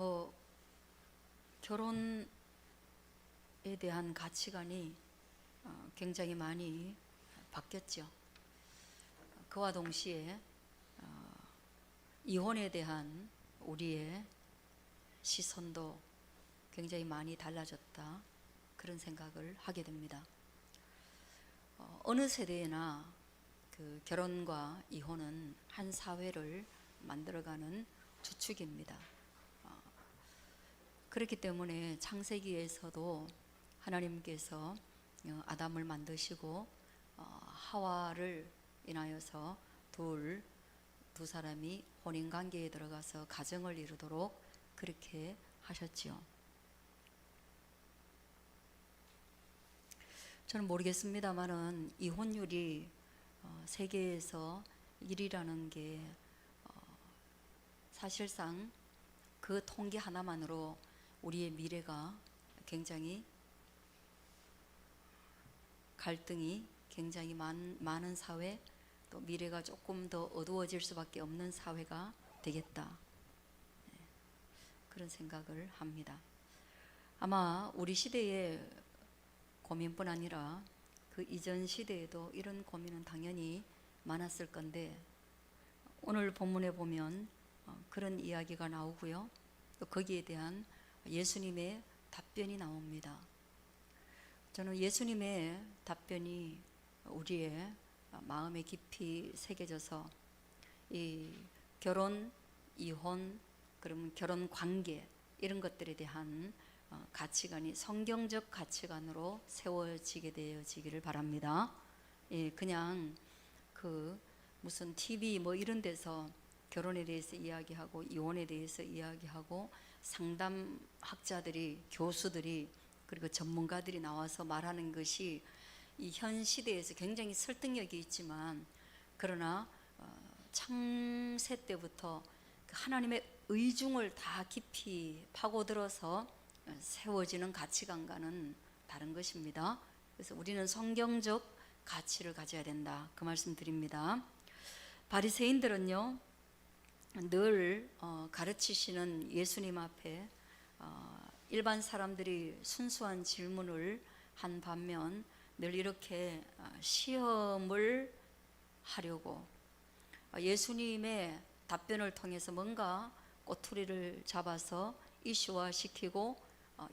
뭐 결혼에 대한 가치관이 굉장히 많이 바뀌었죠. 그와 동시에 이혼에 대한 우리의 시선도 굉장히 많이 달라졌다, 그런 생각을 하게 됩니다. 어느 세대에나 그 결혼과 이혼은 한 사회를 만들어가는 주축입니다. 그렇기 때문에 창세기에서도 하나님께서 아담을 만드시고 하와를 인하여서 두 사람이 혼인관계에 들어가서 가정을 이루도록 그렇게 하셨지요. 저는 모르겠습니다만은 이혼율이 세계에서 1위라는 게 사실상 그 통계 하나만으로 우리의 미래가 굉장히 갈등이 굉장히 많은 사회, 또 미래가 조금 더 어두워질 수밖에 없는 사회가 되겠다, 그런 생각을 합니다. 아마 우리 시대의 고민뿐 아니라 그 이전 시대에도 이런 고민은 당연히 많았을 건데, 오늘 본문에 보면 그런 이야기가 나오고요, 또 거기에 대한 예수님의 답변이 나옵니다. 저는 예수님의 답변이 우리의 마음에 깊이 새겨져서 이 결혼, 이혼, 그러면 결혼 관계, 이런 것들에 대한 가치관이 성경적 가치관으로 세워지게 되어지기를 바랍니다. 그냥 그 무슨 TV 뭐 이런 데서 결혼에 대해서 이야기하고 이혼에 대해서 이야기하고 상담학자들이, 교수들이, 그리고 전문가들이 나와서 말하는 것이 이 현 시대에서 굉장히 설득력이 있지만, 그러나 창세 때부터 하나님의 의중을 다 깊이 파고들어서 세워지는 가치관과는 다른 것입니다. 그래서 우리는 성경적 가치를 가져야 된다, 그 말씀 드립니다. 바리새인들은요, 늘 가르치시는 예수님 앞에 일반 사람들이 순수한 질문을 한 반면 늘 이렇게 시험을 하려고 예수님의 답변을 통해서 뭔가 꼬투리를 잡아서 이슈화시키고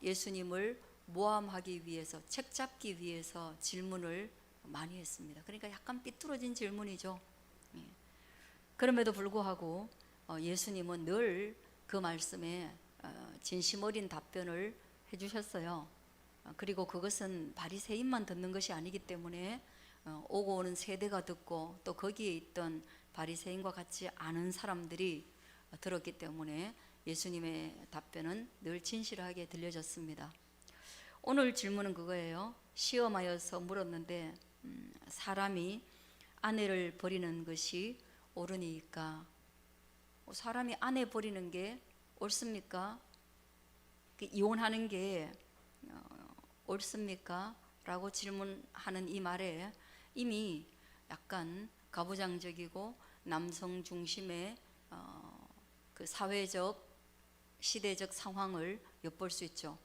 예수님을 모함하기 위해서, 책잡기 위해서 질문을 많이 했습니다. 그러니까 약간 삐뚤어진 질문이죠. 그럼에도 불구하고 예수님은 늘 그 말씀에 진심 어린 답변을 해주셨어요. 그리고 그것은 바리새인만 듣는 것이 아니기 때문에 오고 오는 세대가 듣고, 또 거기에 있던 바리새인과 같이 아는 사람들이 들었기 때문에 예수님의 답변은 늘 진실하게 들려졌습니다. 오늘 질문은 그거예요. 시험하여서 물었는데 사람이 아내를 버리는 것이 옳으니까, 사람이 아내 버리는 게 옳습니까? 이혼하는 게 옳습니까? 라고 질문하는 이 말에 이미 약간 가부장적이고 남성 중심의 그 사회적, 시대적 상황을 엿볼 수 있죠.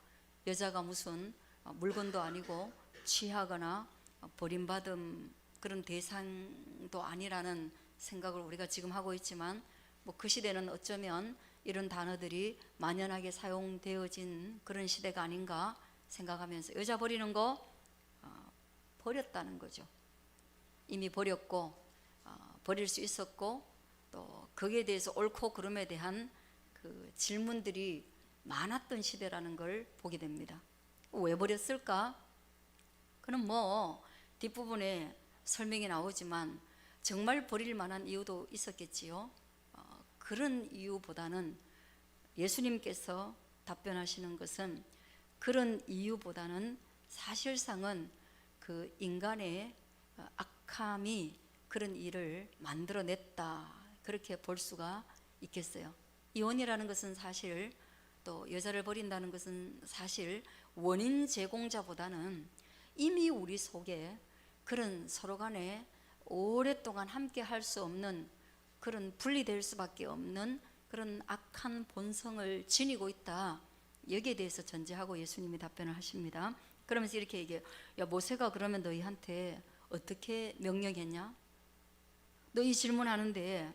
여자가 무슨 물건도 아니고 취하거나 버림받은 그런 대상도 아니라는 생각을 우리가 지금 하고 있지만, 뭐 그 시대는 어쩌면 이런 단어들이 만연하게 사용되어진 그런 시대가 아닌가 생각하면서, 여자 버리는 거 버렸다는 거죠. 이미 버렸고 버릴 수 있었고, 또 거기에 대해서 옳고 그름에 대한 그 질문들이 많았던 시대라는 걸 보게 됩니다. 왜 버렸을까? 그럼 뭐 뒷부분에 설명이 나오지만 정말 버릴 만한 이유도 있었겠지요. 그런 이유보다는 예수님께서 답변하시는 것은, 그런 이유보다는 사실상은 그 인간의 악함이 그런 일을 만들어냈다, 그렇게 볼 수가 있겠어요. 이혼이라는 것은 사실, 또 여자를 버린다는 것은 사실 원인 제공자보다는 이미 우리 속에 그런 서로 간에 오랫동안 함께 할 수 없는, 그런 분리될 수밖에 없는 그런 악한 본성을 지니고 있다. 여기에 대해서 전제하고 예수님이 답변을 하십니다. 그러면서 이렇게 얘기해요. 야, 모세가 그러면 너희한테 어떻게 명령했냐? 너 이 질문하는데,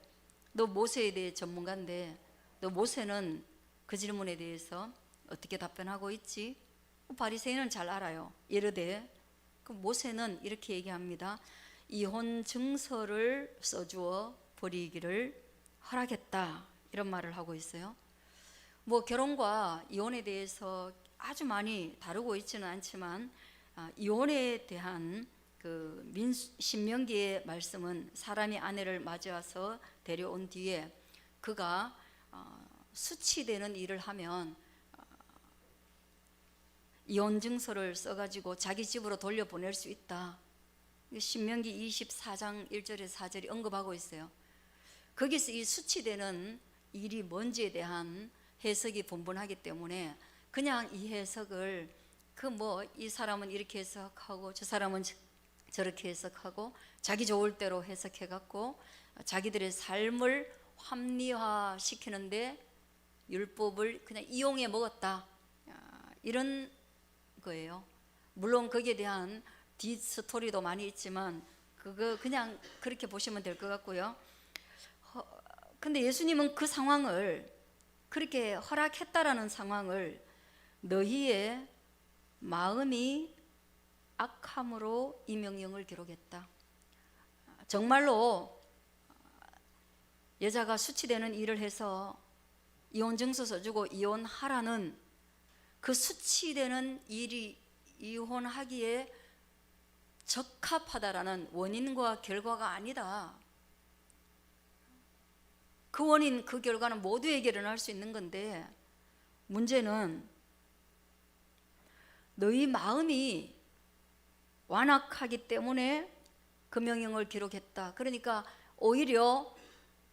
너 모세에 대해 전문가인데 너 모세는 그 질문에 대해서 어떻게 답변하고 있지? 바리새인은 잘 알아요. 이르되, 그 모세는 이렇게 얘기합니다. 이혼 증서를 써주어 버리기를 허락했다, 이런 말을 하고 있어요. 뭐 결혼과 이혼에 대해서 아주 많이 다루고 있지는 않지만 이혼에 대한 그 신명기의 말씀은 사람이 아내를 맞이와서 데려온 뒤에 그가 수치되는 일을 하면 이혼 증서를 써가지고 자기 집으로 돌려보낼 수 있다. 신명기 24장 1절에서 4절이 언급하고 있어요. 거기서 이 수치되는 일이 뭔지에 대한 해석이 분분하기 때문에 그냥 이 해석을 이 사람은 이렇게 해석하고 저 사람은 저렇게 해석하고 자기 좋을 대로 해석해 갖고 자기들의 삶을 합리화시키는데 율법을 그냥 이용해 먹었다, 이런 거예요. 물론 거기에 대한 뒷스토리도 많이 있지만 그거 그냥 그렇게 보시면 될 것 같고요. 근데 예수님은 그 상황을, 그렇게 허락했다라는 상황을 너희의 마음이 악함으로 이 명령을 기록했다. 정말로 여자가 수치되는 일을 해서 이혼증서 써주고 이혼하라는 그 수치되는 일이 이혼하기에 적합하다라는 원인과 결과가 아니다. 그 원인, 그 결과는 모두에게 일어날 수 있는 건데, 문제는 너희 마음이 완악하기 때문에 그 명령을 기록했다. 그러니까 오히려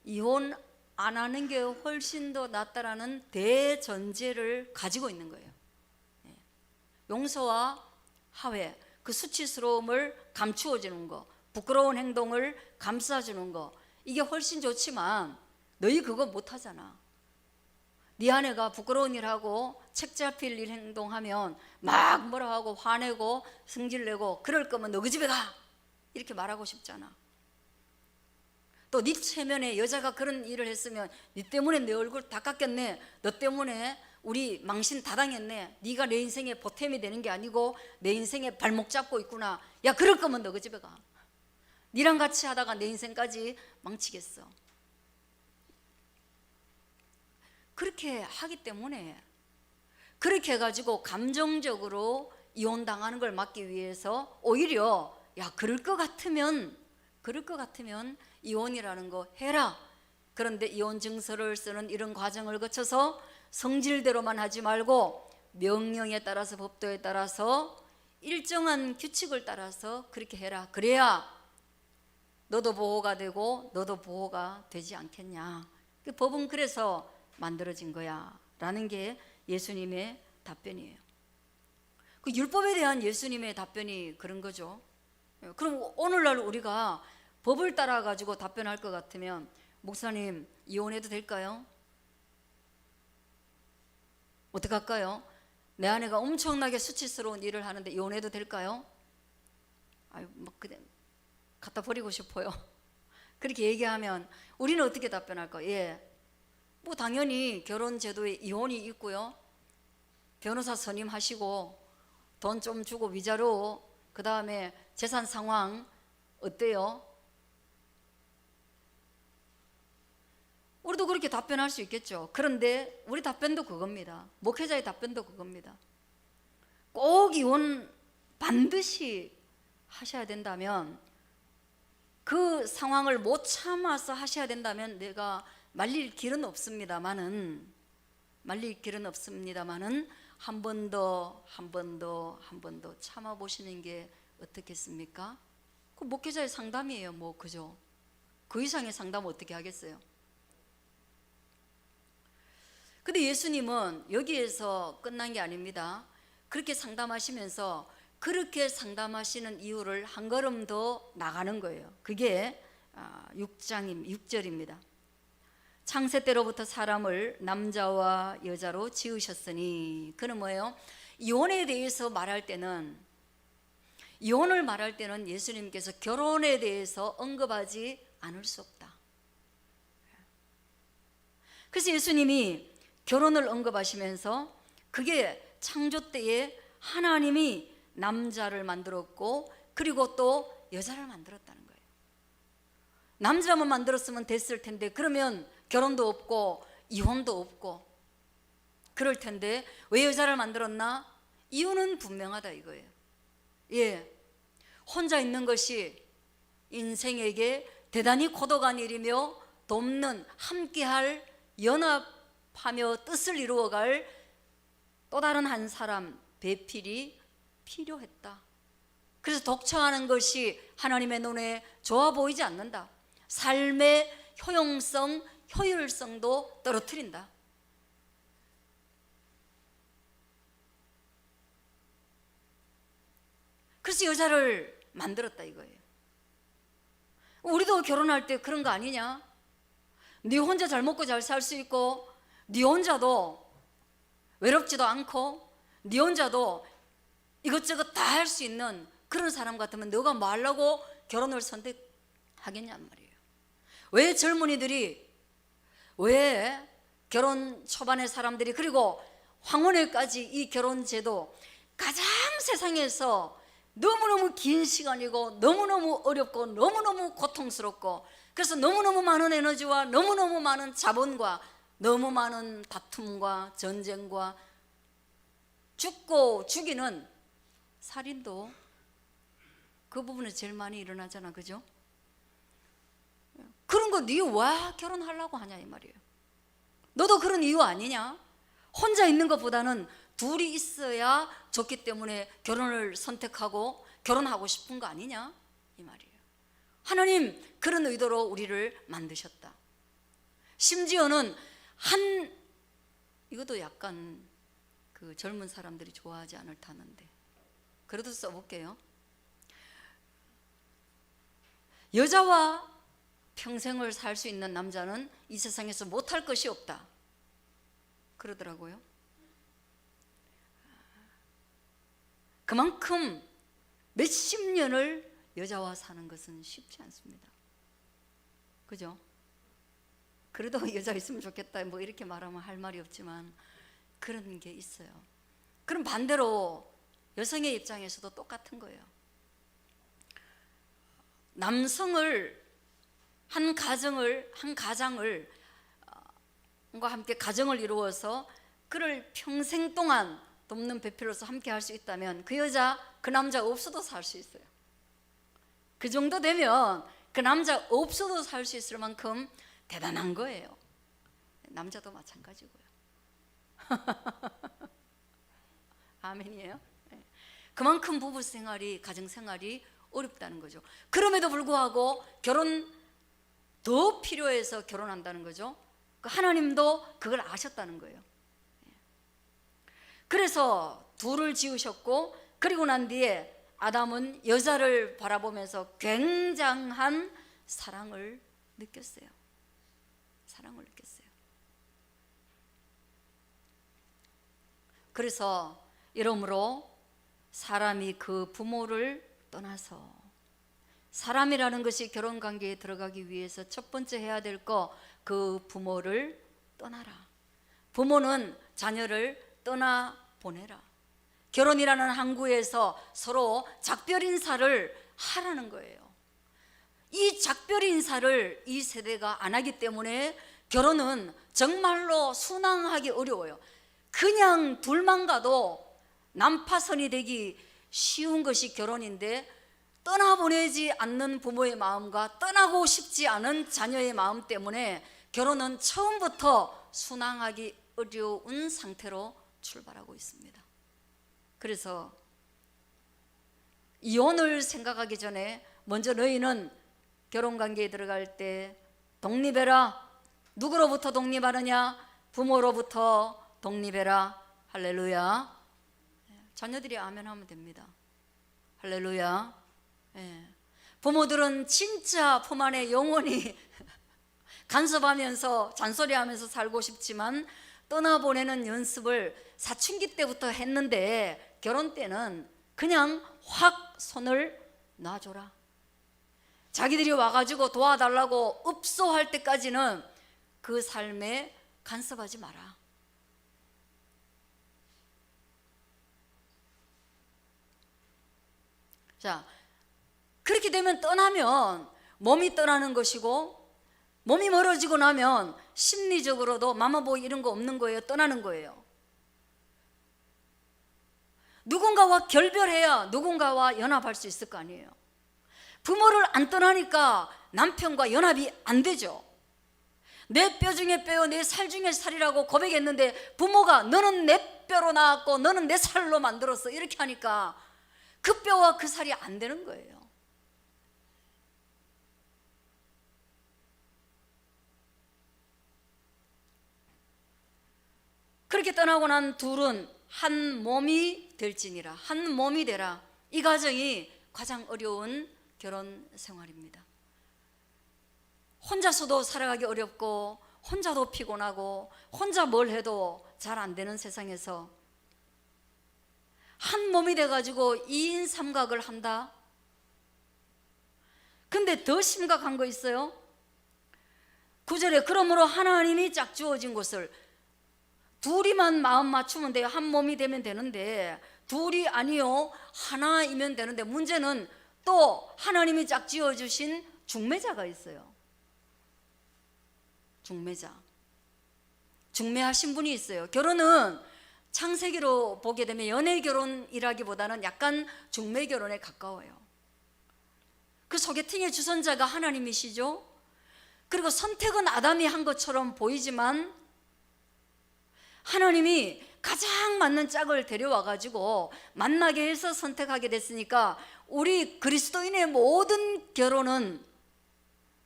이혼 안 하는 게 훨씬 더 낫다라는 대전제를 가지고 있는 거예요. 용서와 화해, 그 수치스러움을 감추어 주는 거, 부끄러운 행동을 감싸주는 거, 이게 훨씬 좋지만 너희 그거 못 하잖아. 네 아내가 부끄러운 일하고 책 잡힐 일 행동하면 막 뭐라 하고 화내고 성질내고, 그럴 거면 너 그 집에 가, 이렇게 말하고 싶잖아. 또 네 체면에 여자가 그런 일을 했으면 네 때문에 내 얼굴 다 깎였네, 너 때문에 우리 망신 다 당했네, 네가 내 인생에 보탬이 되는 게 아니고 내 인생에 발목 잡고 있구나. 야, 그럴 거면 너 그 집에 가. 니랑 같이 하다가 내 인생까지 망치겠어. 그렇게 하기 때문에, 그렇게 해가지고 감정적으로 이혼당하는 걸 막기 위해서 오히려 야, 그럴 것 같으면 이혼이라는 거 해라. 그런데 이혼 증서를 쓰는 이런 과정을 거쳐서 성질대로만 하지 말고 명령에 따라서, 법도에 따라서 일정한 규칙을 따라서 그렇게 해라. 그래야 너도 보호가 되고 너도 보호가 되지 않겠냐. 그 법은 그래서 만들어진 거야 라는 게 예수님의 답변이에요. 그 율법에 대한 예수님의 답변이 그런 거죠. 그럼 오늘날 우리가 법을 따라 가지고 답변할 것 같으면, 목사님 이혼해도 될까요? 어떡할까요? 내 아내가 엄청나게 수치스러운 일을 하는데 이혼해도 될까요? 아유, 막 그냥 갖다 버리고 싶어요. 그렇게 얘기하면 우리는 어떻게 답변할까요? 예, 뭐 당연히 결혼 제도에 이혼이 있고요, 변호사 선임하시고 돈 좀 주고 위자료, 그 다음에 재산 상황 어때요? 우리도 그렇게 답변할 수 있겠죠. 그런데 우리 답변도 그겁니다. 목회자의 답변도 그겁니다. 꼭 이혼 반드시 하셔야 된다면, 그 상황을 못 참아서 하셔야 된다면 내가 말릴 길은 없습니다만은 한 번 더 참아보시는 게 어떻겠습니까? 그 목회자의 상담이에요. 뭐 그죠? 그 이상의 상담 어떻게 하겠어요? 근데 예수님은 여기에서 끝난 게 아닙니다. 그렇게 상담하시면서 그렇게 상담하시는 이유를 한 걸음 더 나가는 거예요. 그게 6절입니다. 창세 때로부터 사람을 남자와 여자로 지으셨으니. 그는 뭐예요? 이혼에 대해서 말할 때는, 이혼을 말할 때는 예수님께서 결혼에 대해서 언급하지 않을 수 없다. 그래서 예수님이 결혼을 언급하시면서 그게 창조 때에 하나님이 남자를 만들었고 그리고 또 여자를 만들었다는 거예요. 남자만 만들었으면 됐을 텐데, 그러면 결혼도 없고 이혼도 없고 그럴 텐데 왜 여자를 만들었나? 이유는 분명하다 이거예요. 예, 혼자 있는 것이 인생에게 대단히 고독한 일이며 돕는, 함께할, 연합하며 뜻을 이루어갈 또 다른 한 사람, 배필이 필요했다. 그래서 독처하는 것이 하나님의 눈에 좋아 보이지 않는다. 삶의 효용성, 효율성도 떨어뜨린다. 그래서 여자를 만들었다 이거예요. 우리도 결혼할 때 그런 거 아니냐? 네 혼자 잘 먹고 잘 살 수 있고, 네 혼자도 외롭지도 않고, 네 혼자도 이것저것 다 할 수 있는 그런 사람 같으면 너가 뭐 하려고 결혼을 선택하겠냔 말이에요. 왜 젊은이들이, 왜 결혼 초반의 사람들이, 그리고 황혼에까지 이 결혼 제도 가장 세상에서 너무너무 긴 시간이고 너무너무 어렵고 너무너무 고통스럽고, 그래서 너무너무 많은 에너지와 너무너무 많은 자본과 너무 많은 다툼과 전쟁과 죽고 죽이는 살인도 그 부분에 제일 많이 일어나잖아, 그죠? 그런 거 네 왜 결혼하려고 하냐 이 말이에요. 너도 그런 이유 아니냐? 혼자 있는 것보다는 둘이 있어야 좋기 때문에 결혼을 선택하고 결혼하고 싶은 거 아니냐 이 말이에요. 하나님 그런 의도로 우리를 만드셨다. 심지어는 이것도 약간 그 젊은 사람들이 좋아하지 않을 타는데 그래도 써볼게요. 여자와 평생을 살 수 있는 남자는 이 세상에서 못할 것이 없다 그러더라고요. 그만큼 몇십 년을 여자와 사는 것은 쉽지 않습니다. 그죠? 그래도 여자 있으면 좋겠다 뭐 이렇게 말하면 할 말이 없지만 그런 게 있어요. 그럼 반대로 여성의 입장에서도 똑같은 거예요. 남성을 한 가장을 과 함께 가정을 이루어서 그를 평생 동안 돕는 배필로서 함께 할 수 있다면 그 여자, 그 남자 없어도 살 수 있어요. 그 정도 되면 그 남자 없어도 살 수 있을 만큼 대단한 거예요. 남자도 마찬가지고요. 아멘이에요. 그만큼 부부 생활이, 가정 생활이 어렵다는 거죠. 그럼에도 불구하고 결혼 더 필요해서 결혼한다는 거죠. 하나님도 그걸 아셨다는 거예요. 그래서 둘을 지으셨고, 그리고 난 뒤에 아담은 여자를 바라보면서 굉장한 사랑을 느꼈어요. 사랑을 느꼈어요. 그래서 이러므로 사람이 그 부모를 떠나서, 사람이라는 것이 결혼관계에 들어가기 위해서 첫 번째 해야 될 거, 그 부모를 떠나라. 부모는 자녀를 떠나보내라. 결혼이라는 항구에서 서로 작별 인사를 하라는 거예요. 이 작별 인사를 이 세대가 안 하기 때문에 결혼은 정말로 순항하기 어려워요. 그냥 둘만 가도 난파선이 되기 쉬운 것이 결혼인데, 떠나보내지 않는 부모의 마음과 떠나고 싶지 않은 자녀의 마음 때문에 결혼은 처음부터 순항하기 어려운 상태로 출발하고 있습니다. 그래서 이혼을 생각하기 전에 먼저 너희는 결혼관계에 들어갈 때 독립해라. 누구로부터 독립하느냐? 부모로부터 독립해라. 할렐루야. 자녀들이 아멘 하면 됩니다. 할렐루야. 부모들은 진짜 품 안에 영원히 간섭하면서 잔소리하면서 살고 싶지만 떠나보내는 연습을 사춘기 때부터 했는데 결혼 때는 그냥 확 손을 놔줘라. 자기들이 와가지고 도와달라고 읍소할 때까지는 그 삶에 간섭하지 마라. 자, 그렇게 되면 떠나면 몸이 떠나는 것이고, 몸이 멀어지고 나면 심리적으로도 마마보이 이런 거 없는 거예요. 떠나는 거예요. 누군가와 결별해야 누군가와 연합할 수 있을 거 아니에요. 부모를 안 떠나니까 남편과 연합이 안 되죠. 내 뼈 중에 뼈요 내 살 중에 살이라고 고백했는데 부모가 너는 내 뼈로 낳았고 너는 내 살로 만들었어 이렇게 하니까 그 뼈와 그 살이 안 되는 거예요. 그렇게 떠나고 난 둘은 한 몸이 될지니라. 한 몸이 되라. 이 과정이 가장 어려운 결혼 생활입니다. 혼자서도 살아가기 어렵고 혼자도 피곤하고 혼자 뭘 해도 잘 안 되는 세상에서 한 몸이 돼가지고 2인 삼각을 한다. 근데 더 심각한 거 있어요. 9절에 그러므로 하나님이 짝지어진 곳을 둘이만 마음 맞추면 돼요. 한 몸이 되면 되는데 둘이 아니요 하나이면 되는데 문제는 또 하나님이 짝지어 주신 중매자가 있어요. 중매하신 분이 있어요. 결혼은 창세기로 보게 되면 연애 결혼이라기보다는 약간 중매 결혼에 가까워요. 그 소개팅의 주선자가 하나님이시죠. 그리고 선택은 아담이 한 것처럼 보이지만 하나님이 가장 맞는 짝을 데려와 가지고 만나게 해서 선택하게 됐으니까 우리 그리스도인의 모든 결혼은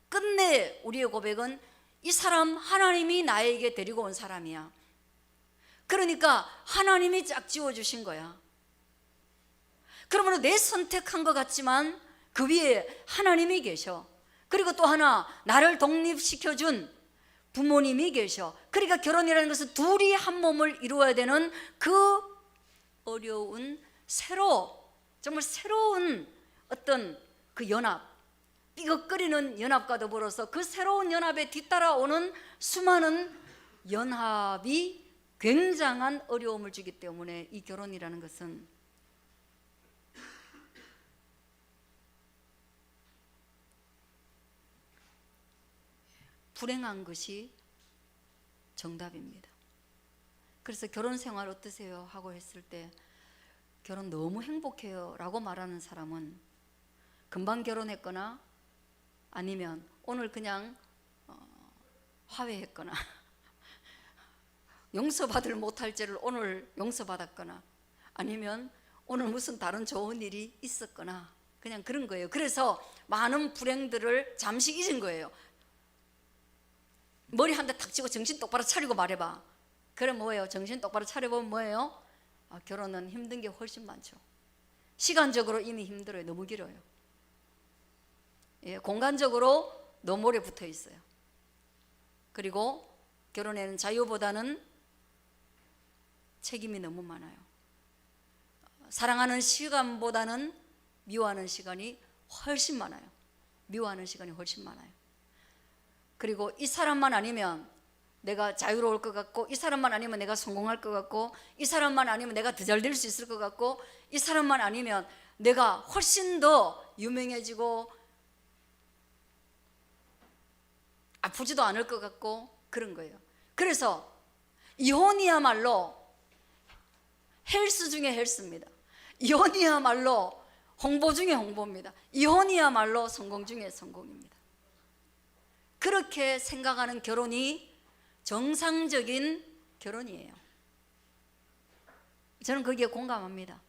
끝내 우리의 고백은 이 사람 하나님이 나에게 데리고 온 사람이야. 그러니까 하나님이 짝지어 주신 거야. 그러므로 내 선택한 것 같지만 그 위에 하나님이 계셔. 그리고 또 하나 나를 독립시켜준 부모님이 계셔. 그러니까 결혼이라는 것은 둘이 한 몸을 이루어야 되는 그 어려운 정말 새로운 어떤 그 연합, 삐걱거리는 연합과 더불어서 그 새로운 연합에 뒤따라오는 수많은 연합이 굉장한 어려움을 주기 때문에 이 결혼이라는 것은 불행한 것이 정답입니다. 그래서 결혼 생활 어떠세요? 하고 했을 때 결혼 너무 행복해요 라고 말하는 사람은 금방 결혼했거나 아니면 오늘 그냥 화해했거나 용서받을 못할 죄를 오늘 용서받았거나 아니면 오늘 무슨 다른 좋은 일이 있었거나 그냥 그런 거예요. 그래서 많은 불행들을 잠시 잊은 거예요. 머리 한 대 탁 치고 정신 똑바로 차리고 말해봐. 그래 뭐예요? 정신 똑바로 차려보면 뭐예요? 결혼은 힘든 게 훨씬 많죠. 시간적으로 이미 힘들어요. 너무 길어요. 공간적으로 너무 오래 붙어 있어요. 그리고 결혼에는 자유보다는 책임이 너무 많아요. 사랑하는 시간보다는 미워하는 시간이 훨씬 많아요. 그리고 이 사람만 아니면 내가 자유로울 것 같고, 이 사람만 아니면 내가 성공할 것 같고, 이 사람만 아니면 내가 더 잘 될 수 있을 것 같고, 이 사람만 아니면 내가 훨씬 더 유명해지고 아프지도 않을 것 같고 그런 거예요. 그래서 이혼이야말로 헬스 중에 헬스입니다. 이혼이야말로 홍보 중에 홍보입니다. 이혼이야말로 성공 중에 성공입니다. 그렇게 생각하는 결혼이 정상적인 결혼이에요. 저는 거기에 공감합니다.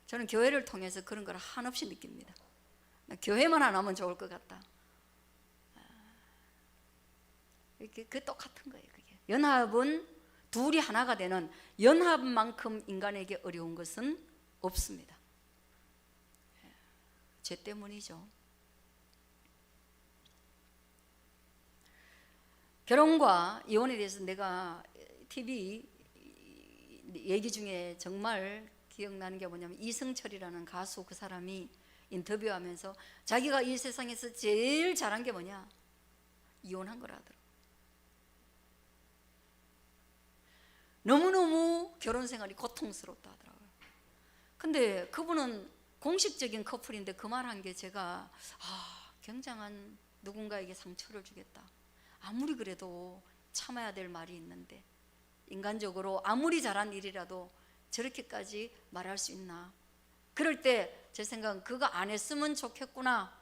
저는 교회를 통해서 그런 걸 한없이 느낍니다. 교회만 안 하면 좋을 것 같다. 그 똑같은 거예요. 그게. 연합은 둘이 하나가 되는 연합만큼 인간에게 어려운 것은 없습니다. 죄 때문이죠. 결혼과 이혼에 대해서 내가 TV 얘기 중에 정말 기억나는 게 뭐냐면, 이승철이라는 가수, 그 사람이 인터뷰하면서 자기가 이 세상에서 제일 잘한 게 뭐냐, 이혼한 거라 하더라고요. 너무너무 결혼 생활이 고통스럽다 하더라고요. 근데 그분은 공식적인 커플인데 그 말한 게 제가 굉장한 누군가에게 상처를 주겠다. 아무리 그래도 참아야 될 말이 있는데, 인간적으로 아무리 잘한 일이라도 저렇게까지 말할 수 있나. 그럴 때 제 생각은 그거 안 했으면 좋겠구나.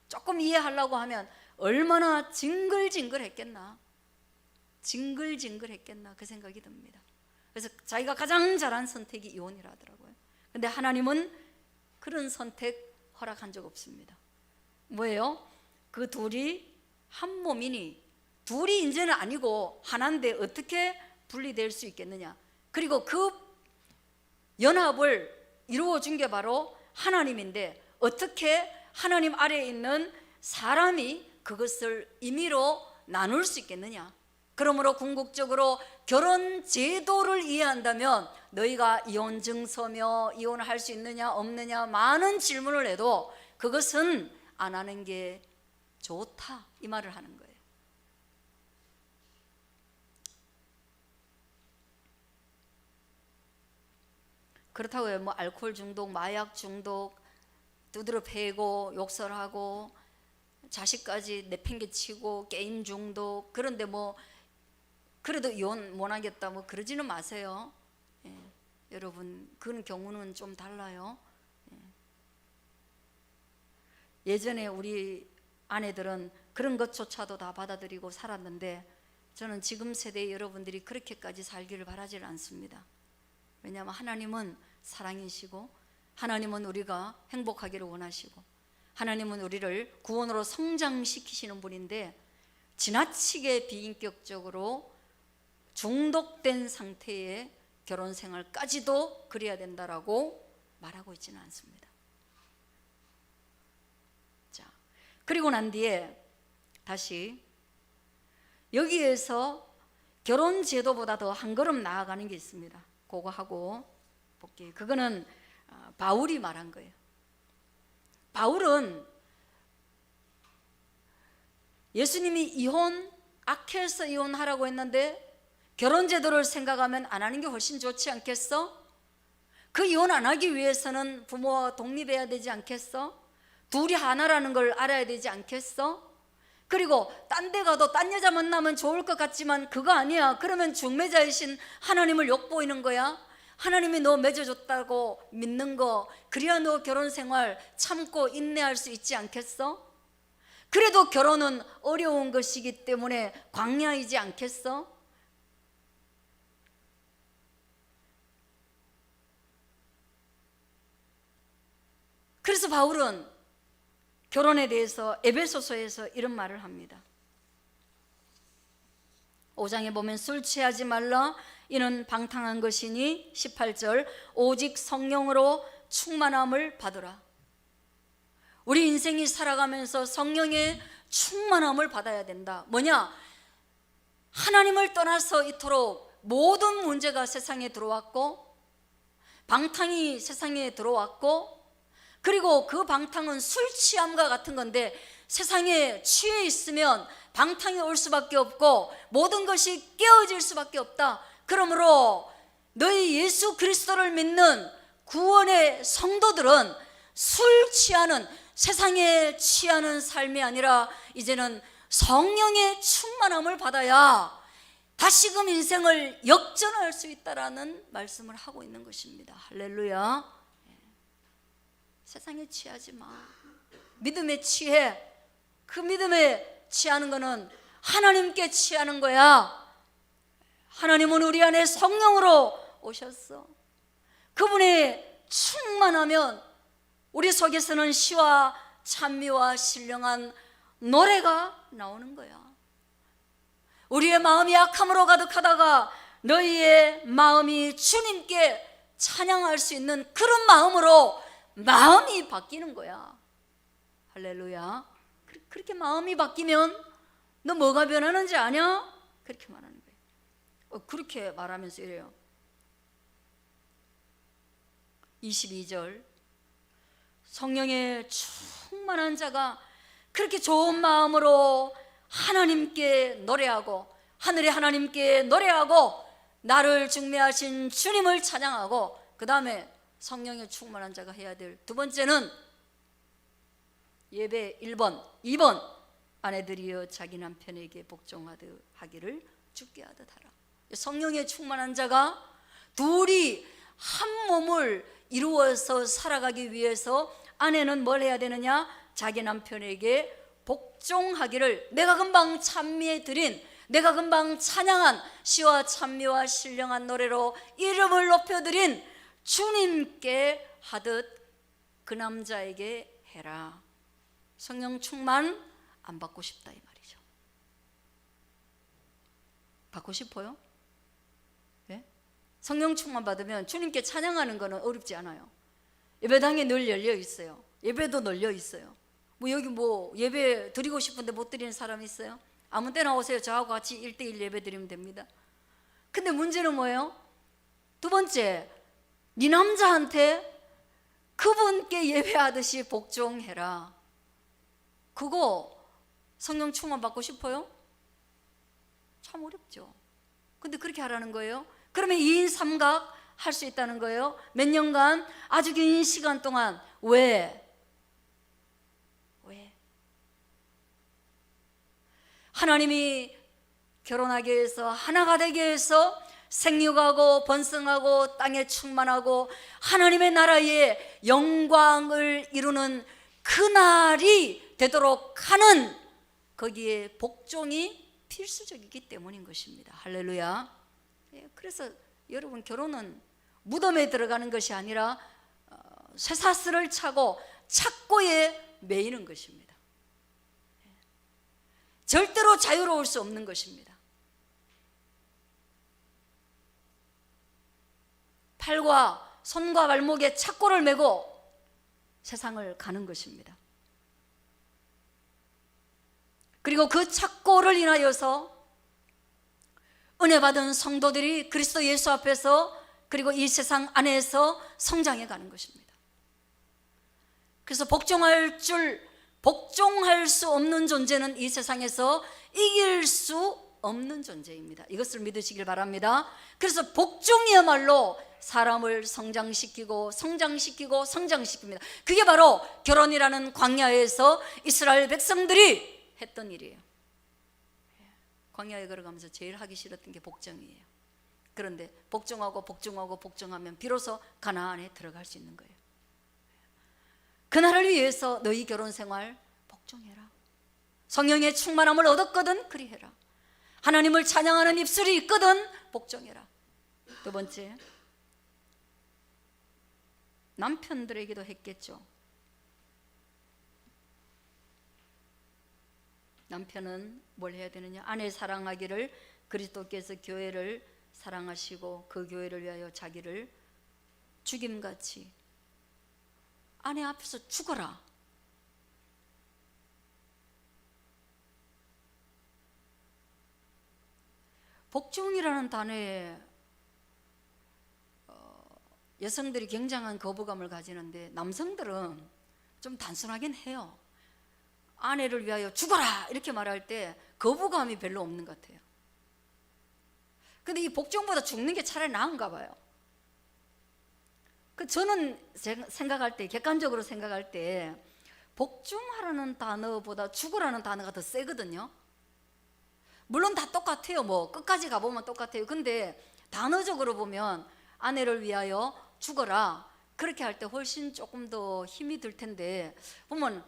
조금 이해하려고 하면 얼마나 징글징글했겠나, 징글징글했겠나, 그 생각이 듭니다. 그래서 자기가 가장 잘한 선택이 이혼이라 하더라고요. 근데 하나님은 그런 선택 허락한 적 없습니다. 뭐예요? 그 둘이 한 몸이니, 둘이 이제는 아니고 하나인데 어떻게 분리될 수 있겠느냐. 그리고 그 연합을 이루어 준 게 바로 하나님인데, 어떻게 하나님 아래에 있는 사람이 그것을 임의로 나눌 수 있겠느냐. 그러므로 궁극적으로 결혼 제도를 이해한다면 너희가 이혼 증서며 이혼을 할 수 있느냐 없느냐 많은 질문을 해도 그것은 안 하는 게 좋다, 이 말을 하는 거예요. 그렇다고 해요. 뭐 알코올 중독, 마약 중독, 두드러 패고 욕설하고 자식까지 내팽개치고 게임 중독, 그런데 뭐 그래도 이혼 못 하겠다, 뭐 그러지는 마세요. 여러분, 그런 경우는 좀 달라요. 예전에 우리 아내들은 그런 것조차도 다 받아들이고 살았는데, 저는 지금 세대의 여러분들이 그렇게까지 살기를 바라지 않습니다. 왜냐하면 하나님은 사랑이시고, 하나님은 우리가 행복하기를 원하시고, 하나님은 우리를 구원으로 성장시키시는 분인데, 지나치게 비인격적으로 중독된 상태의 결혼 생활까지도 그래야 된다라고 말하고 있지는 않습니다. 자, 그리고 난 뒤에 다시 여기에서 결혼 제도보다 더 한 걸음 나아가는 게 있습니다. 그거 하고 볼게요. 그거는 바울이 말한 거예요. 바울은 예수님이 이혼, 악해서 이혼하라고 했는데 결혼 제도를 생각하면 안 하는 게 훨씬 좋지 않겠어? 그 이혼 안 하기 위해서는 부모와 독립해야 되지 않겠어? 둘이 하나라는 걸 알아야 되지 않겠어? 그리고 딴 데 가도 딴 여자 만나면 좋을 것 같지만 그거 아니야. 그러면 중매자이신 하나님을 욕보이는 거야. 하나님이 너 맺어줬다고 믿는 거, 그래야 너 결혼 생활 참고 인내할 수 있지 않겠어? 그래도 결혼은 어려운 것이기 때문에 광야이지 않겠어? 그래서 바울은 결혼에 대해서 에베소서에서 이런 말을 합니다. 5장에 보면 술 취하지 말라, 이는 방탕한 것이니, 18절 오직 성령으로 충만함을 받으라. 우리 인생이 살아가면서 성령의 충만함을 받아야 된다. 뭐냐? 하나님을 떠나서 이토록 모든 문제가 세상에 들어왔고, 방탕이 세상에 들어왔고, 그리고 그 방탕은 술 취함과 같은 건데, 세상에 취해 있으면 방탕이 올 수밖에 없고 모든 것이 깨어질 수밖에 없다. 그러므로 너희 예수 그리스도를 믿는 구원의 성도들은 술 취하는, 세상에 취하는 삶이 아니라 이제는 성령의 충만함을 받아야 다시금 인생을 역전할 수 있다라는 말씀을 하고 있는 것입니다. 할렐루야. 세상에 취하지 마. 믿음에 취해. 그 믿음에 취하는 거는 하나님께 취하는 거야. 하나님은 우리 안에 성령으로 오셨어. 그분이 충만하면 우리 속에서는 시와 찬미와 신령한 노래가 나오는 거야. 우리의 마음이 악함으로 가득하다가 너희의 마음이 주님께 찬양할 수 있는 그런 마음으로 마음이 바뀌는 거야. 할렐루야. 그렇게 마음이 바뀌면 너 뭐가 변하는지 아냐? 그렇게 말하는 거예요. 그렇게 말하면서 이래요. 22절, 성령의 충만한 자가 그렇게 좋은 마음으로 하나님께 노래하고, 하늘의 하나님께 노래하고, 나를 중매하신 주님을 찬양하고, 그 다음에 성령의 충만한 자가 해야 될 두 번째는 예배 1번, 2번, 아내들이여 자기 남편에게 복종하기를 주께 하듯 하라. 성령의 충만한 자가 둘이 한 몸을 이루어서 살아가기 위해서 아내는 뭘 해야 되느냐? 자기 남편에게 복종하기를, 내가 금방 찬미해드린, 내가 금방 찬양한 시와 찬미와 신령한 노래로 이름을 높여드린 주님께 하듯 그 남자에게 해라. 성령 충만 안 받고 싶다 이 말이죠. 받고 싶어요? 네? 성령 충만 받으면 주님께 찬양하는 거는 어렵지 않아요. 예배당에 늘 열려 있어요. 예배도 널려 있어요. 여기 예배 드리고 싶은데 못 드리는 사람 있어요? 아무 때나 오세요. 저하고 같이 1대1 예배 드리면 됩니다. 근데 문제는 뭐예요? 두 번째, 네 남자한테 그분께 예배하듯이 복종해라. 그거 성령 충만 받고 싶어요? 참 어렵죠. 근데 그렇게 하라는 거예요. 그러면 2인 3각 할 수 있다는 거예요. 몇 년간 아주 긴 시간 동안. 왜? 하나님이 결혼하게 해서 하나가 되게 해서 생육하고 번성하고 땅에 충만하고 하나님의 나라의 영광을 이루는 그날이 되도록 하는, 거기에 복종이 필수적이기 때문인 것입니다. 할렐루야. 그래서 여러분, 결혼은 무덤에 들어가는 것이 아니라 쇠사슬을 차고 착고에 매이는 것입니다. 절대로 자유로울 수 없는 것입니다. 팔과 손과 발목에 착고를 메고 세상을 가는 것입니다. 그리고 그 착고를 인하여서 은혜 받은 성도들이 그리스도 예수 앞에서, 그리고 이 세상 안에서 성장해 가는 것입니다. 그래서 복종할 수 없는 존재는 이 세상에서 이길 수 없는 존재입니다. 이것을 믿으시길 바랍니다. 그래서 복종이야말로 사람을 성장시키고 성장시킵니다. 그게 바로 결혼이라는 광야에서 이스라엘 백성들이 했던 일이에요. 광야에 걸어가면서 제일 하기 싫었던 게 복종이에요. 그런데 복종하면 비로소 가나안에 들어갈 수 있는 거예요. 그날을 위해서 너희 결혼 생활 복종해라. 성령의 충만함을 얻었거든 그리해라. 하나님을 찬양하는 입술이 있거든 복종해라. 두 번째, 남편들에게도 했겠죠. 남편은 뭘 해야 되느냐? 아내 사랑하기를 그리스도께서 교회를 사랑하시고 그 교회를 위하여 자기를 죽임같이, 아내 앞에서 죽어라. 복종이라는 단어에 여성들이 굉장한 거부감을 가지는데 남성들은 좀 단순하긴 해요. 아내를 위하여 죽어라 이렇게 말할 때 거부감이 별로 없는 것 같아요. 근데 이 복종보다 죽는 게 차라리 나은가 봐요. 저는 생각할 때, 객관적으로 생각할 때 복종하라는 단어보다 죽으라는 단어가 더 세거든요. 물론 다 똑같아요. 끝까지 가보면 똑같아요. 근데 단어적으로 보면 아내를 위하여 죽어라 그렇게 할 때 훨씬 조금 더 힘이 들 텐데, 보면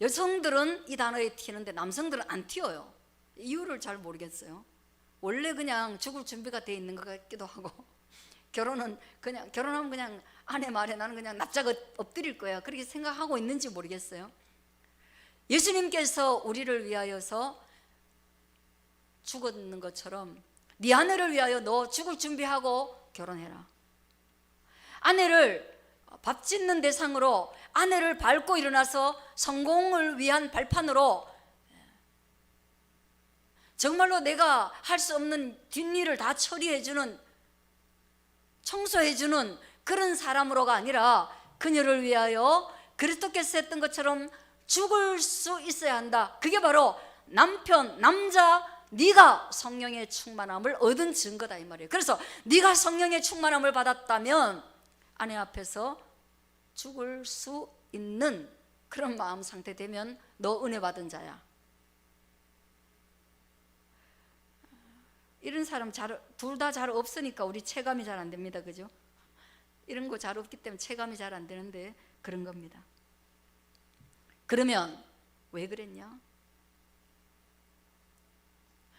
여성들은 이 단어에 튀는데 남성들은 안 튀어요. 이유를 잘 모르겠어요. 원래 그냥 죽을 준비가 돼 있는 것 같기도 하고, 결혼하면 그냥 아내 말에 나는 그냥 납작 엎드릴 거야 그렇게 생각하고 있는지 모르겠어요. 예수님께서 우리를 위하여서 죽었는 것처럼 네 아내를 위하여 너 죽을 준비하고 결혼해라. 아내를 밥 짓는 대상으로, 아내를 밟고 일어나서 성공을 위한 발판으로 정말로 내가 할 수 없는 뒷일을 다 처리해주는, 청소해주는 그런 사람으로가 아니라 그녀를 위하여 그리스도께서 했던 것처럼 죽을 수 있어야 한다. 그게 바로 남편, 남자, 네가 성령의 충만함을 얻은 증거다 이 말이에요. 그래서 네가 성령의 충만함을 받았다면 아내 앞에서 죽을 수 있는 그런 마음 상태 되면 너 은혜 받은 자야. 이런 사람 둘 다 잘 없으니까 우리 체감이 잘 안 됩니다. 그죠? 이런 거 잘 없기 때문에 체감이 잘 안 되는데 그런 겁니다. 그러면 왜 그랬냐?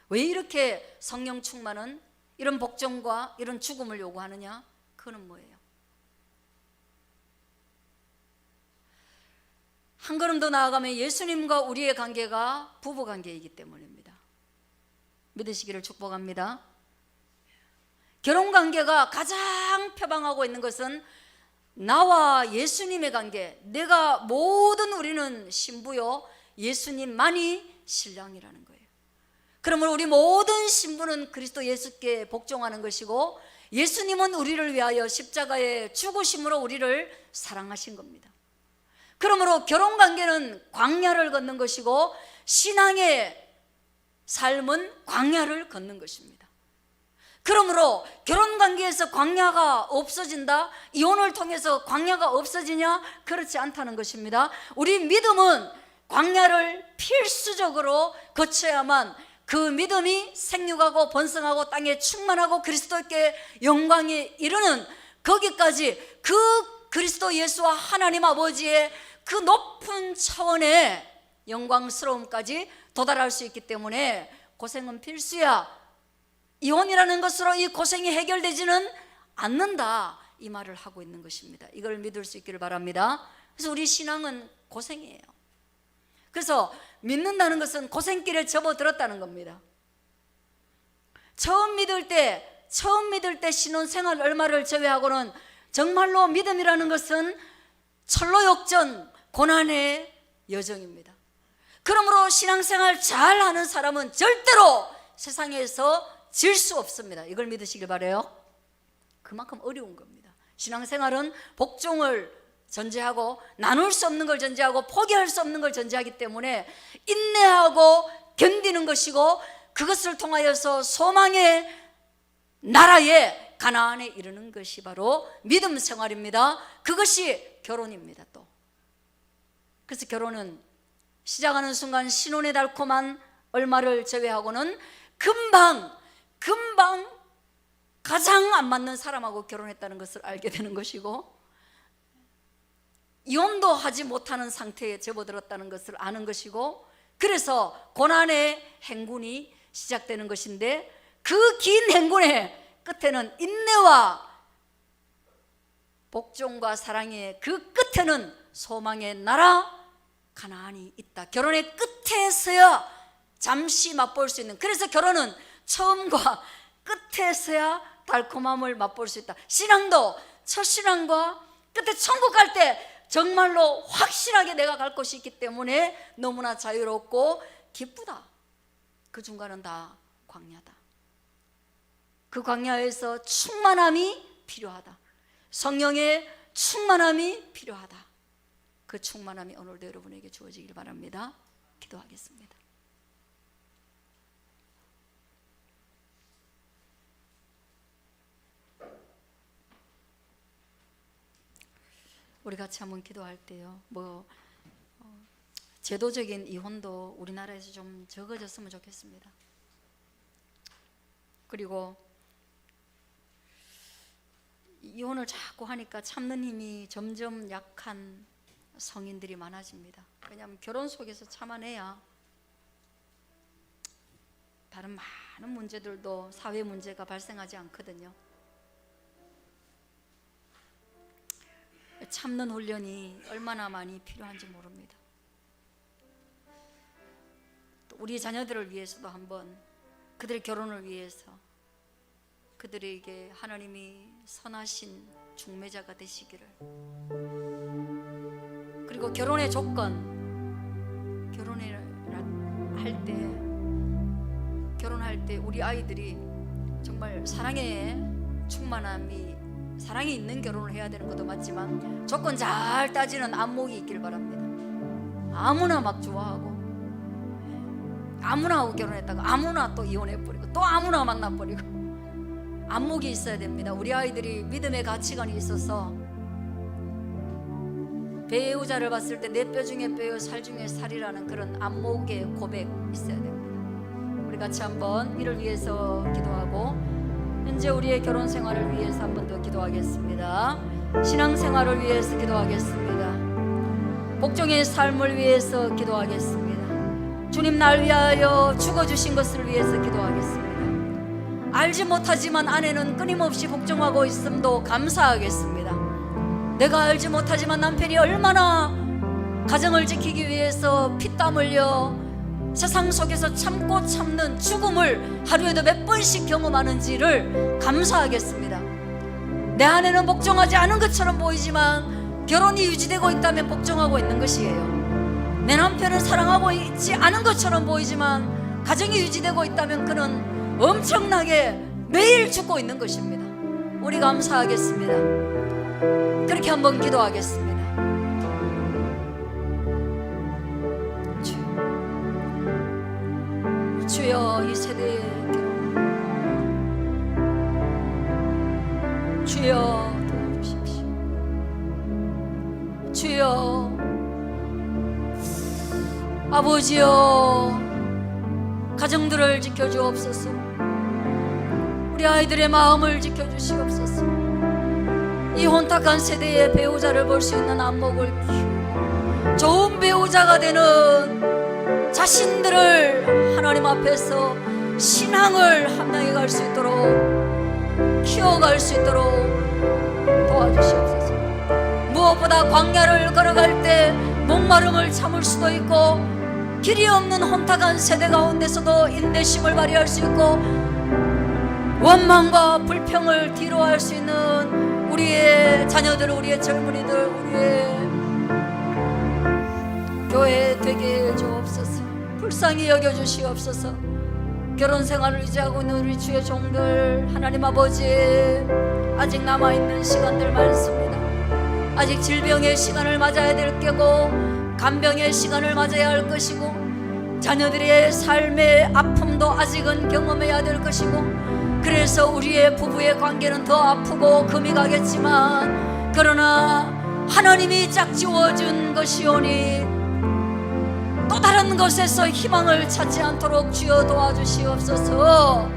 왜 이렇게 성령 충만은 이런 복종과 이런 죽음을 요구하느냐? 그거는 뭐예요? 한 걸음 더 나아가면 예수님과 우리의 관계가 부부 관계이기 때문입니다. 믿으시기를 축복합니다. 결혼 관계가 가장 표방하고 있는 것은 나와 예수님의 관계, 내가 모든 우리는 신부요 예수님만이 신랑이라는 거예요. 그러므로 우리 모든 신부는 그리스도 예수께 복종하는 것이고 예수님은 우리를 위하여 십자가에 죽으심으로 우리를 사랑하신 겁니다. 그러므로 결혼관계는 광야를 걷는 것이고 신앙의 삶은 광야를 걷는 것입니다. 그러므로 결혼관계에서 광야가 없어진다? 이혼을 통해서 광야가 없어지냐? 그렇지 않다는 것입니다. 우리 믿음은 광야를 필수적으로 거쳐야만 그 믿음이 생육하고 번성하고 땅에 충만하고 그리스도께 영광에 이르는 거기까지 그 그리스도 예수와 하나님 아버지의 그 높은 차원의 영광스러움까지 도달할 수 있기 때문에 고생은 필수야. 이혼이라는 것으로 이 고생이 해결되지는 않는다, 이 말을 하고 있는 것입니다. 이걸 믿을 수 있기를 바랍니다. 그래서 우리 신앙은 고생이에요. 그래서 믿는다는 것은 고생길에 접어들었다는 겁니다. 처음 믿을 때 신혼생활 얼마를 제외하고는 정말로 믿음이라는 것은 철로역전 고난의 여정입니다. 그러므로 신앙생활 잘하는 사람은 절대로 세상에서 질 수 없습니다. 이걸 믿으시길 바라요. 그만큼 어려운 겁니다. 신앙생활은 복종을 전제하고 나눌 수 없는 걸 전제하고 포기할 수 없는 걸 전제하기 때문에 인내하고 견디는 것이고 그것을 통하여서 소망의 나라에 가나안에 이르는 것이 바로 믿음 생활입니다. 그것이 결혼입니다. 또 그래서 결혼은 시작하는 순간 신혼의 달콤한 얼마를 제외하고는 금방 가장 안 맞는 사람하고 결혼했다는 것을 알게 되는 것이고 이혼도 하지 못하는 상태에 접어들었다는 것을 아는 것이고 그래서 고난의 행군이 시작되는 것인데 그 긴 행군의 끝에는 인내와 복종과 사랑의 그 끝에는 소망의 나라 가나안이 있다. 결혼의 끝에서야 잠시 맛볼 수 있는, 그래서 결혼은 처음과 끝에서야 달콤함을 맛볼 수 있다. 신앙도 첫 신앙과 끝에 천국 갈 때 정말로 확실하게 내가 갈 곳이 있기 때문에 너무나 자유롭고 기쁘다. 그 중간은 다 광야다. 그 광야에서 충만함이 필요하다. 성령의 충만함이 필요하다. 그 충만함이 오늘도 여러분에게 주어지길 바랍니다. 기도하겠습니다. 우리 같이 한번 기도할 때요. 제도적인 이혼도 우리나라에서 좀 적어졌으면 좋겠습니다. 그리고 이혼을 자꾸 하니까 참는 힘이 점점 약한 성인들이 많아집니다. 왜냐하면 결혼 속에서 참아내야 다른 많은 문제들도 사회 문제가 발생하지 않거든요. 참는 훈련이 얼마나 많이 필요한지 모릅니다. 또 우리 자녀들을 위해서도 한번 그들의 결혼을 위해서 그들에게 하나님이 선하신 중매자가 되시기를, 그리고 결혼의 조건, 결혼을 할 때 결혼할 때 우리 아이들이 정말 사랑에 충만함이, 사랑이 있는 결혼을 해야 되는 것도 맞지만 조건 잘 따지는 안목이 있길 바랍니다. 아무나 막 좋아하고 아무나 하고 결혼했다가 아무나 또 이혼해버리고 또 아무나 만나버리고, 안목이 있어야 됩니다. 우리 아이들이 믿음의 가치관이 있어서 배우자를 봤을 때 내 뼈 중에 뼈요 살 중에 살이라는 그런 안목의 고백 있어야 됩니다. 우리 같이 한번 이를 위해서 기도하고 현재 우리의 결혼 생활을 위해서 한 번 더 기도하겠습니다. 신앙생활을 위해서 기도하겠습니다. 복종의 삶을 위해서 기도하겠습니다. 주님 날 위하여 죽어주신 것을 위해서 기도하겠습니다. 알지 못하지만 아내는 끊임없이 복종하고 있음도 감사하겠습니다. 내가 알지 못하지만 남편이 얼마나 가정을 지키기 위해서 피땀 흘려 세상 속에서 참고 참는 죽음을 하루에도 몇 번씩 경험하는지를 감사하겠습니다. 내 아내는 복종하지 않은 것처럼 보이지만 결혼이 유지되고 있다면 복종하고 있는 것이에요. 내 남편은 사랑하고 있지 않은 것처럼 보이지만 가정이 유지되고 있다면 그는 엄청나게 매일 죽고 있는 것입니다. 우리 감사하겠습니다. 그렇게 한번 기도하겠습니다. 주여, 이 세대의 결혼 주여 도와주십시오. 주여, 아버지여, 가정들을 지켜주옵소서. 우리 아이들의 마음을 지켜주시옵소서. 이 혼탁한 세대의 배우자를 볼 수 있는 안목을 키우고 좋은 배우자가 되는 자신들을 하나님 앞에서 신앙을 함량해 갈 수 있도록 키워갈 수 있도록 도와주시옵소서. 무엇보다 광야를 걸어갈 때 목마름을 참을 수도 있고 길이 없는 혼탁한 세대 가운데서도 인내심을 발휘할 수 있고 원망과 불평을 뒤로할 수 있는 우리의 자녀들, 우리의 젊은이들, 우리의 교회 되게 해주옵소서. 불쌍히 여겨주시옵소서. 결혼 생활을 유지하고 있는 우리 주의 종들, 하나님 아버지, 아직 남아있는 시간들 많습니다. 아직 질병의 시간을 맞아야 될 게고 간병의 시간을 맞아야 할 것이고 자녀들의 삶의 아픔도 아직은 경험해야 될 것이고, 그래서 우리의 부부의 관계는 더 아프고 금이 가겠지만 그러나 하나님이 짝지워준 것이오니 또 다른 것에서 희망을 찾지 않도록 주여 도와주시옵소서.